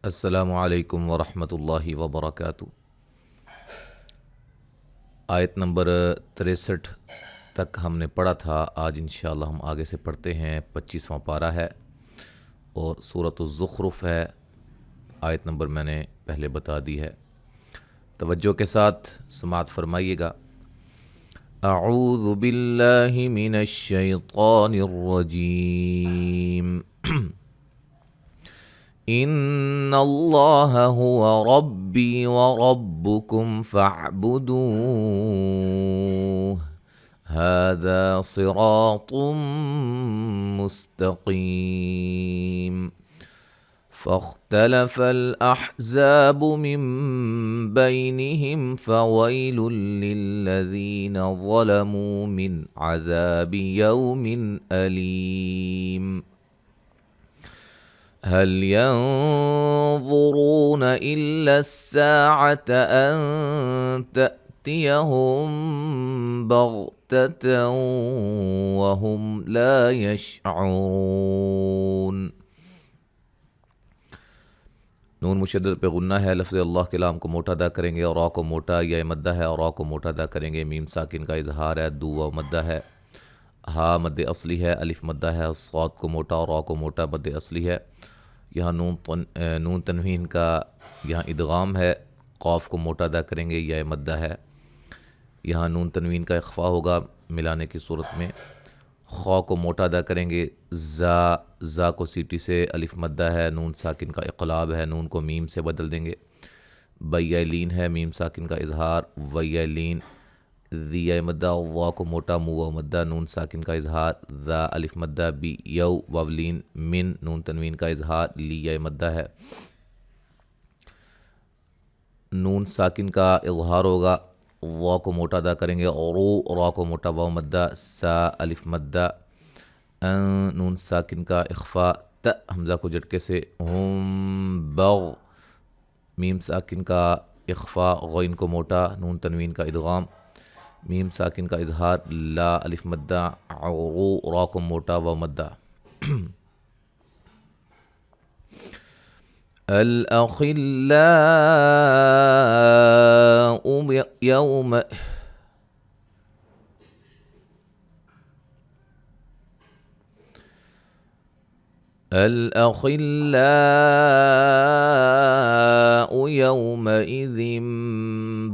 السلام علیکم ورحمۃ اللہ وبرکاتہ۔ آیت نمبر 63 تک ہم نے پڑھا تھا۔ آج انشاءاللہ ہم آگے سے پڑھتے ہیں۔ 25واں پارہ ہے اور سورۃ الزخرف ہے۔ آیت نمبر میں نے پہلے بتا دی ہے، توجہ کے ساتھ سماعت فرمائیے گا۔ اعوذ باللہ من الشیطان الرجیم۔ ان اللہ هو ربی وربکم فاعبدوه هذا صراط مستقیم۔ فاختلف الأحزاب من بينهم فويل للذين ظلموا من عذاب يوم أليم۔ هل ينظرون إلا الساعة أن تأتيهم بغتة وهم لا يشعرون۔ نون مشدد پہ غنہ ہے۔ لفظ اللہ کے لام کو موٹا ادا کریں گے اور را کو موٹا، یا مدہ ہے اور را کو موٹا ادا کریں گے۔ میم ساکن کا اظہار ہے، دو و مدہ ہے۔ ہا مد اصلی ہے، الف مدہ ہے، صاد کو موٹا اور را کو موٹا مد اصلی ہے۔ یہاں نون تنوین کا یہاں ادغام ہے، قاف کو موٹا ادا کریں گے، یا مدہ ہے۔ یہاں نون تنوین کا اخفا ہوگا ملانے کی صورت میں۔ خا کو موٹا ادا کریں گے، زا کو سیٹی سے الف مدہ ہے، نون ساکن کا اقلاب ہے، نون کو میم سے بدل دیں گے۔ بیلین ہے، میم ساکن کا اظہار، ویلین۔ ذی مدہ، وا کو موٹا، مو مدہ، نون ساکن کا اظہار، ذا الف مدہ، بی یو وولین، من نون تنوین کا اظہار، لی مدہ ہے۔ نون ساکن کا اظہار ہوگا، وا کو موٹا ادا کریں گے، اور را کو موٹا واو مدہ، سا الف مدہ، نون ساکن کا اخفا، ت حمزہ کو جھٹکے سے، ہم بغ، میم ساکن کا اخفا، غین کو موٹا، نون تنوین کا ادغام، میم ساکن کا اظہار، لا الف مدہ، عرو را کو موٹا و مدہ۔ الأخلاء يوم الأخلاء يومئذ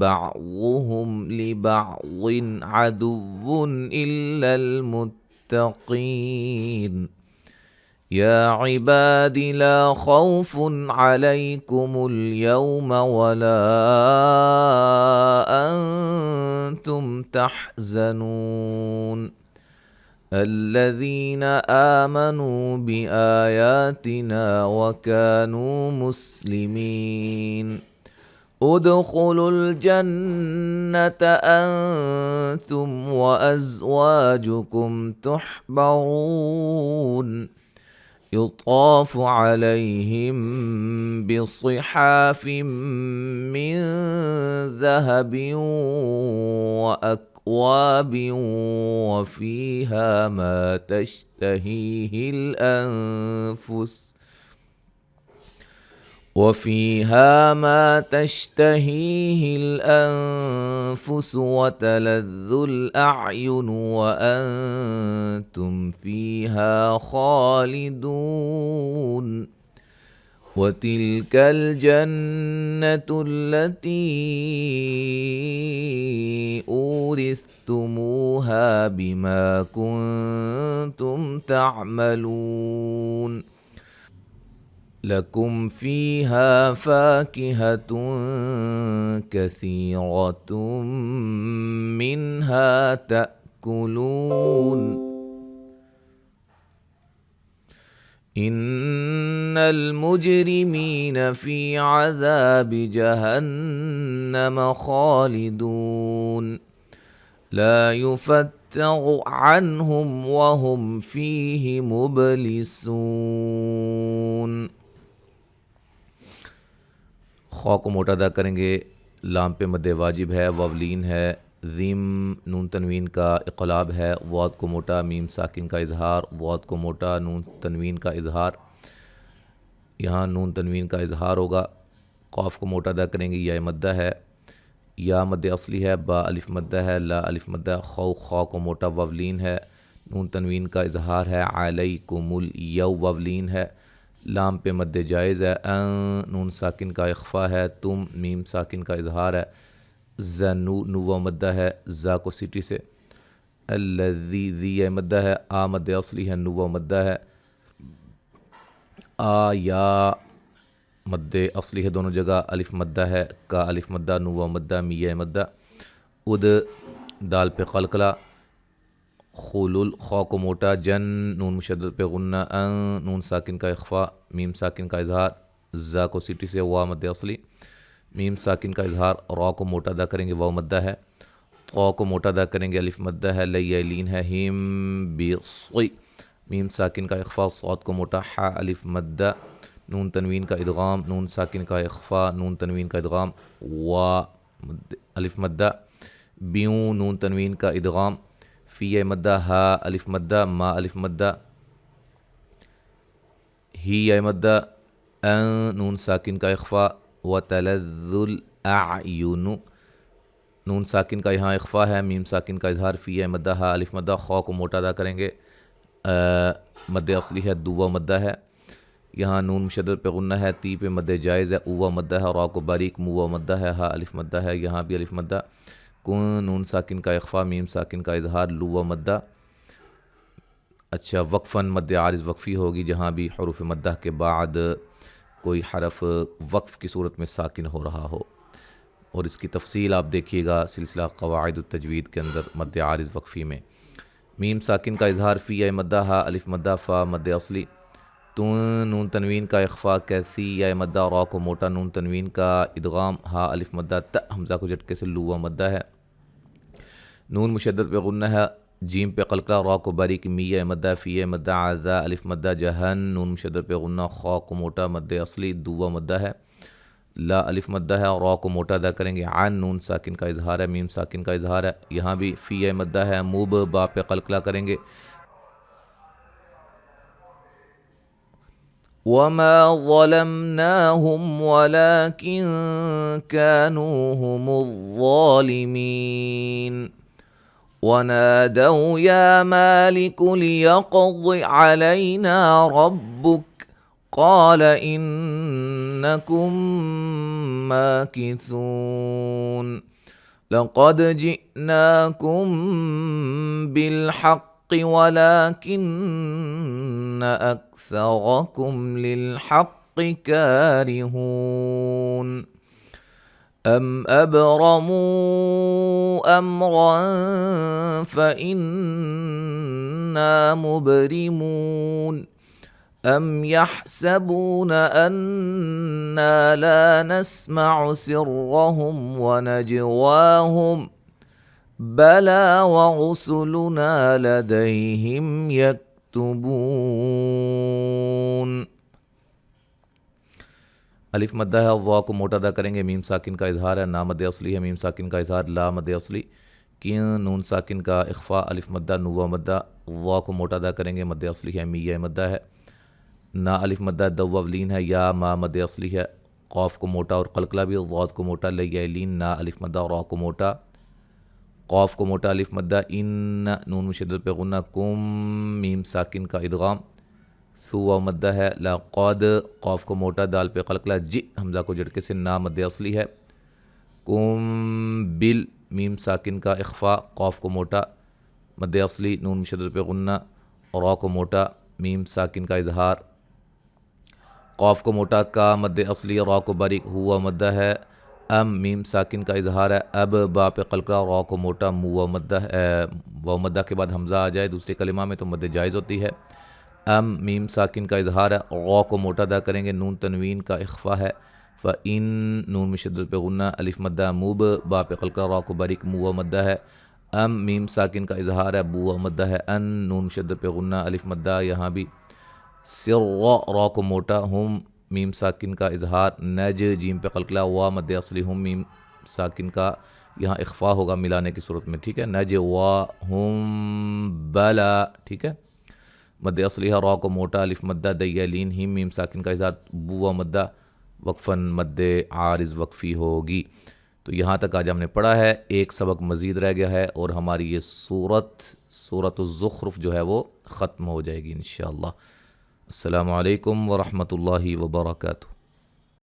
بعضهم لبعض عدو إلا المتقين۔ يا عباد لا خوف عليكم اليوم ولا أنتم تحزنون الذين آمنوا بآياتنا وكانوا مسلمين ادخلوا الجنة أنتم وأزواجكم تحبرون يطاف عليهم بصحاف من ذهب وأكواب وفيها ما تشتهيه الأنفس وتلذ الأعين وأنتم فيها خالدون وتلك الجنة التي أورثتموها بما كنتم تعملون لكم فيها فاكهة كثيرة منها تأكلون إن المجرمين في عذاب جهنم خالدون لا يفتر عنهم وهم فيه مبلسون۔ خا کو موٹا ادا کریں گے، لام پہ مد واجب ہے، وولین ہے، ذیم نون تنوین کا اقلاب ہے، واد کو موٹا، میم ساکن کا اظہار، واد کو موٹا، نون تنوین کا اظہار۔ یہاں نون تنوین کا اظہار ہوگا، قاف کو موٹا ادا کریں گے، یا مدہ ہے، یا مد اصلی ہے، با الف مدہ ہے، لا الف مدہ، خا کو موٹا وولین ہے، نون تنوین کا اظہار ہے، علیکم الیو وولین ہے، لام پہ مد جائز ہے، نون ساکن کا اخفا ہے، تم میم ساکن کا اظہار ہے، زنو نو مدہ ہے، زا کو سٹی سے، الذی ذی مدہ ہے، آ مد اصلی ہے، نو مدہ ہے، آ یا مد اصلی ہے دونوں جگہ، الف مدہ ہے، کا الف مدہ، نو مدہ، میہ مدہ، اد دال پہ قلقلہ، خلول خا کو موٹا، جن نون مشدد پہ غنہ، نون ساکن کا اخفا، میم ساکن کا اظہار، زا کو سٹی سے، وا مد اصلی، میم ساکن کا اظہار، را کو موٹا ادا کریں گے، واو مدہ ہے، طا کو موٹا ادا کریں گے، الف مدہ ہے، لین ہے، ہیم بصی، میم ساکن کا اخفا، صاد کو موٹا، حا الف مدہ، نون تنوین کا ادغام، نون ساکن کا اخفا، نون تنوین کا ادغام، وا الف مدہ، بیوں نون تنوین کا ادغام، فی مدہ، ہا الف مدہ، ما الف مدہ، ہی مدہ، نون ساکن کا اخفا، وتلذ الاعین، نون ساکن کا یہاں اخفا ہے، میم ساکن کا اظہار، فی مدہ، ہا الف مدہ، خا کو موٹا ادا کریں گے، مد اصلی ہے، دو مدہ ہے، یہاں نون مشدد پہ غنہ ہے، تی پہ مد جائز ہے، اوہ مدہ ہے، را کو باریک، مو مدہ ہے، ہا الف مدہ ہے، یہاں بھی الف مدہ، کن نون ساکن کا اخفا، میم ساکن کا اظہار، لو مدہ، اچھا وقفاً مد عارض وقفی ہوگی جہاں بھی حروف مدہ کے بعد کوئی حرف وقف کی صورت میں ساکن ہو رہا ہو، اور اس کی تفصیل آپ دیکھیے گا سلسلہ قواعد التجوید کے اندر مد عارض وقفی میں۔ میم ساکن کا اظہار، فی مدہ، ہا الف مدہ، فا مد اصلی، نون تنوین کا اخفا، کیسی یا مدہ، را کو موٹا، نون تنوین کا ادغام، ہا الف مدہ، ت حمزہ کو جھٹکے سے، لو مدہ ہے، نون مشدد پہ غنہ ہے، جیم پہ قلقلہ، را کو باریک، میہ مدہ، فی مدہ، عذا الف مدہ، جہن نون مشدد پہ غنہ، خا کو موٹا، مد اصلی، دو مدہ ہے، لا الف مدہ ہے، را کو موٹا ادا کریں گے، عن نون ساکن کا اظہار ہے، میم ساکن کا اظہار ہے، یہاں بھی فی مدہ ہے، موب با پہ قلقلہ کریں گے، وما ظلمناهم ولكن كانوا هم الظالمين ونادوا يا مالك ليقض علينا ربك قال إنكم ماكثون لقد جئناكم بالحق ولكن أكثركم للحق كارهون أم أبرموا أمرا فإنا مبرمون أم يحسبون أنا لا نسمع سرهم ونجواهم بلى ورسلنا لديهم يكتبون الف مدہ ہے، وا کو موٹا ادا کریں گے، میم ساکن کا اظہار ہے، نا مد اصلی ہے، میم ساکن کا اظہار، لا مد اصلی، کی نون ساکن کا اخفا، الف مدہ، نو مدہ، وا کو موٹا ادا کریں گے، مد اصلی ہے، میہ مدہ ہے، نا الف مدہ، دوولین ہے، یا ما مد اصلی ہے، قاف کو موٹا اور قلقلہ بھی، ضاد کو موٹا، لیلین، نا الف مدہ، را کو موٹا، قاف کو موٹا، الف مدہ، ان نون مشدد پہ غنہ، کم میم ساکن کا ادغام، سو مدہ ہے، لقد قاف کو موٹا، دال پہ قلقلہ، جی حمزہ کو جھٹکے سے، نا مد اصلی ہے، کم بل میم ساکن کا اخفا، قاف کو موٹا، مد اصلی، نون مشدد پہ غنہ، را کو موٹا، میم ساکن کا اظہار، قاف کو موٹا، کا مد اصلی، را کو باریک، ہوا مدہ ہے، ام میم ساکن کا اظہار ہے، اب با پہ قلقلہ، را کو موٹا، مو مدہ ہے، و مدہ کے بعد حمزہ آ جائے دوسرے کلمہ میں تو مد جائز ہوتی ہے، ام میم ساکن کا اظہار ہے، را کو موٹا ادا کریں گے، نون تنوین کا اخفا ہے، فإن نون مشدد پہ غنہ، الف مدہ، موب با پہ قلقلہ، را کو باریک، مو مدہ ہے، ام میم ساکن کا اظہار ہے، بو مدہ ہے، ان نون مشدد پہ غنہ، الف مدہ، یہاں بھی سر را کو موٹا، ہم میم ساکن کا اظہار، نج جیم پہ قلقلہ، وا مد اصلی، ہم میم ساکن کا یہاں اخفا ہوگا ملانے کی صورت میں، ٹھیک ہے، نج وا ہم بلا، ٹھیک ہے، مد اصلی ہے را کو موٹا، الف مدہ دیا لین ہیم میم ساکن کا اظہار، بو مدہ وقفاً مد عارض وقفی ہوگی۔ تو یہاں تک آج ہم نے پڑھا ہے، ایک سبق مزید رہ گیا ہے اور ہماری یہ سورۃ الزخرف جو ہے وہ ختم ہو جائے گی انشاءاللہ۔ السلام علیکم ورحمۃ اللہ وبرکاتہ۔